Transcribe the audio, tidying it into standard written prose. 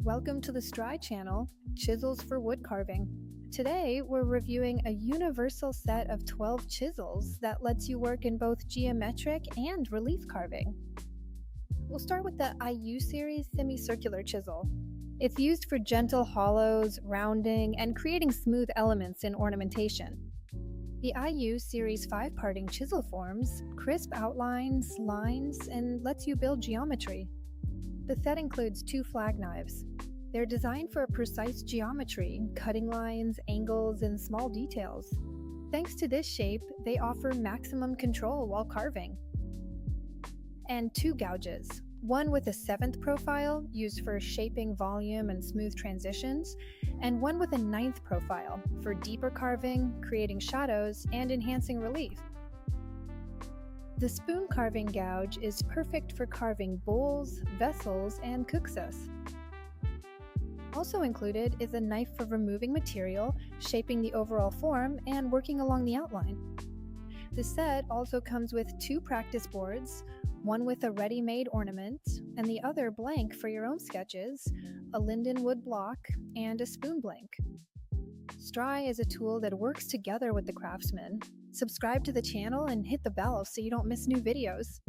Welcome to the Stry channel, Chisels for Wood Carving. Today, we're reviewing a universal set of 12 chisels that lets you work in both geometric and relief carving. We'll start with the IU series semicircular chisel. It's used for gentle hollows, rounding, and creating smooth elements in ornamentation. The IU Series 5-parting chisel forms crisp outlines, lines, and lets you build geometry. The set includes 2 flag knives. They're designed for a precise geometry, cutting lines, angles, and small details. Thanks to this shape, they offer maximum control while carving. And 2 gouges, one with a 7th profile, used for shaping volume and smooth transitions, and one with a 9th profile, for deeper carving, creating shadows, and enhancing relief. The spoon carving gouge is perfect for carving bowls, vessels, and cookses. Also included is a knife for removing material, shaping the overall form, and working along the outline. The set also comes with 2 practice boards, one with a ready-made ornament, and the other blank for your own sketches, a linden wood block, and a spoon blank. Stry is a tool that works together with the craftsman. Subscribe to the channel and hit the bell so you don't miss new videos.